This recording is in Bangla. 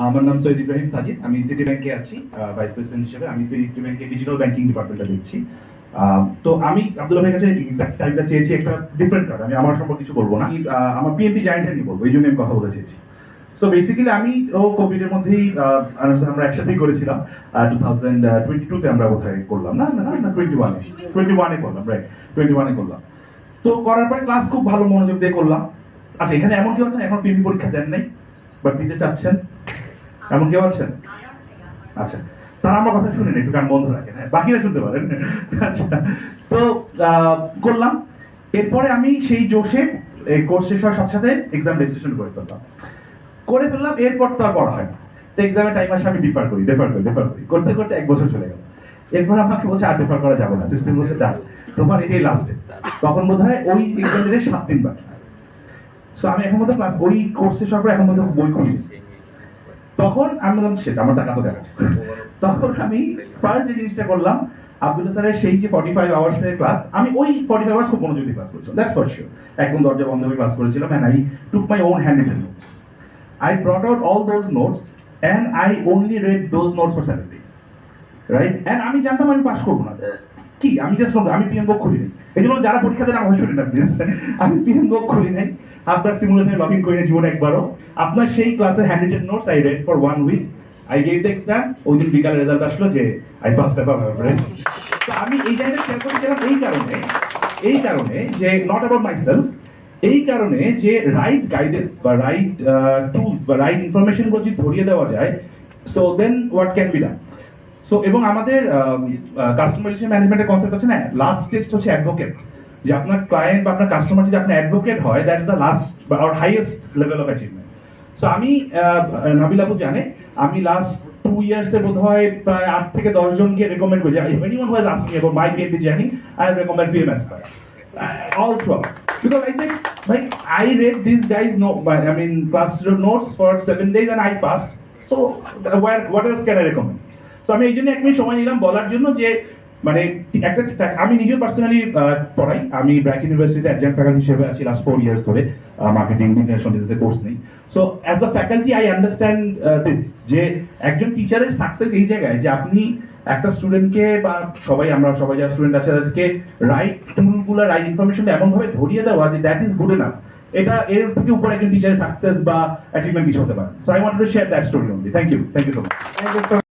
আমার নাম সৈয়দ ইব্রাহিম সাজিদ, আমি সিটি ব্যাংকে আছি ভাইস প্রেসিডেন্ট হিসেবে। আমি সিটি ব্যাংকে ডিজিটাল ব্যাংকিং ডিপার্টমেন্টটা দেখছি। তো আমি আব্দুল্লাহ ভাইয়ের কাছে এক্সাক্ট টাইমটা চেয়েছি একটা ডিফারেন্ট কারণ। আমি আমার সম্পর্কে কিছু বলবো না, আমার পিএনপি জায়েন্টটা নিয়ে বলবো, এই জন্য আমি কথা বলে চেয়েছি। সো বেসিক্যালি আমি কোভিডের মধ্যেই আমরা একসাথেই করেছিলাম 2022-তে আমরা কোথায় করলাম না না না 21-এ করলাম, রাইট 21-এ করলাম। তো করার পরে ক্লাস খুব ভালো মনোযোগ দিয়ে করলাম। আচ্ছা, এখানে এমন কেউ আছেন এখন পিএনপি পরীক্ষা দেন নাই বাট দিতে চাচ্ছেন? এমন কেউ আছেন? আচ্ছা, তারা আমার কথা শুনেন, একটু গান বন্ধ রাখেন, হ্যাঁ বাকিরা শুনতে পারেন। আচ্ছা, তো করলাম। এরপরে আমি সেই জোশে কোর্স শেষ হওয়ার সাথে সাথে এক্সাম রেজিস্ট্রেশন করে ফেললাম। এরপর তো আর পড়া হয় না। তো এক্সামের টাইম আসে, আমি ডিফার করি করতে করতে 1 বছর চলে গেল। এরপর আমাকে বলছে আর ডিফার করা যাবে না, সিস্টেম বলছে দাঁড় তোমার এটাই লাস্টে। তখন বোধ হয় ওই এক্সামের 7 দিন বাকি। সো আমি এখন মতো ক্লাস ওই কোর্সে সব এখন মতো বই খুলি। তখন আমি বললাম সেটা আমার টাকা তো দেখাচ্ছে। তখন আমি ফার্স্ট যে জিনিসটা করলাম, আব্দুল্লাহ স্যারের সেই যে 45 আওয়ার্সের ক্লাস, আমি ওই 45 আওয়ার্স খুব মনোযোগ দিয়ে ক্লাস করেছিলাম, দ্যাটস ফর শিওর। একদম দরজা বন্ধ করে ক্লাস করেছিলাম, and I took my own handwritten notes. I brought out all those notes and I only read those notes for 7 days, right? And আমি জানতাম আমি পাস করবো না। কি আমি জাস্ট আমি পিএম বুক খুলি নাই। এই জন্য যারা পরীক্ষা দেন আমার শুনে না প্লিজ, আমি পিএম বুক খুলি নাই। আপনার সিমুলেটরে লগ ইন করি না জীবনে একবারও। আপনার সেই ক্লাসের handwritten notes I read for 1 week. I gave the exam. ওই দিন বিকালে রেজাল্ট আসলো যে আই পাস দ্য এভারেজ। তো আমি এই জায়গাটা শেয়ার করেছিলাম এই কারণে যে নট অ্যাবাউট মাই সেলফ, এই কারণে যে রাইট গাইডেন্স বা রাইট টুলস বা রাইট ইনফরমেশন গুলো যদি ধরিয়ে দেওয়া যায়, so then what can be done. So এবং আমাদের কাস্টমার রিলেশন ম্যানেজমেন্টের কনসেপ্ট হচ্ছে না, লাস্ট টেস্ট হচ্ছে অ্যাডভোকেট। যে আপনার ক্লায়েন্ট বা আপনার কাস্টমার যদি আপনার অ্যাডভোকেট হয়, দ্যাট ইজ দ্য লাস্ট বা আর highest level of achievement. So আমি নাবিল আপু জানে, আমি লাস্ট 2 ইয়ার্স এ বোধহয় প্রায় 8 থেকে 10 জনকে রেকমেন্ড করি। Anyone who has asked me about my PNP journey, I have recommend PMS all throughout, because I said like I read these guys class notes for 7 days and I passed, so what else can I recommend? So আমি এই জন্য 1 মিনিট সময় নিলাম বলার জন্য যে মানে একটা আমি নিজে পার্সোনালি পড়াই। আমি ব্র্যাক ইউনিভার্সিটিতে অ্যাডজাঙ্ক্ট ফ্যাকাল্টি হিসেবে আছি লাস্ট 4 ইয়ার্স ধরে, মার্কেটিং ইন্টারন্যাশনাল বিজনেস কোর্স নেই। So as a faculty I understand this, যে একজন টিচারের সাকসেস এই জায়গায় যে আপনি একটা স্টুডেন্টকে বা আমরা সবাই যারা স্টুডেন্ট আছে তাদেরকে রাইট টুলগুলো রাইট ইনফরমেশনটা এমন ভাবে ধরিয়ে দেওয়া যে দ্যাট ইজ গুড এনাফ। এটা এর থেকে উপর একজন টিচারের সাকসেস বা অ্যাচিভমেন্ট কিছু হতে পারে। So I want to share that story only. Thank you so much.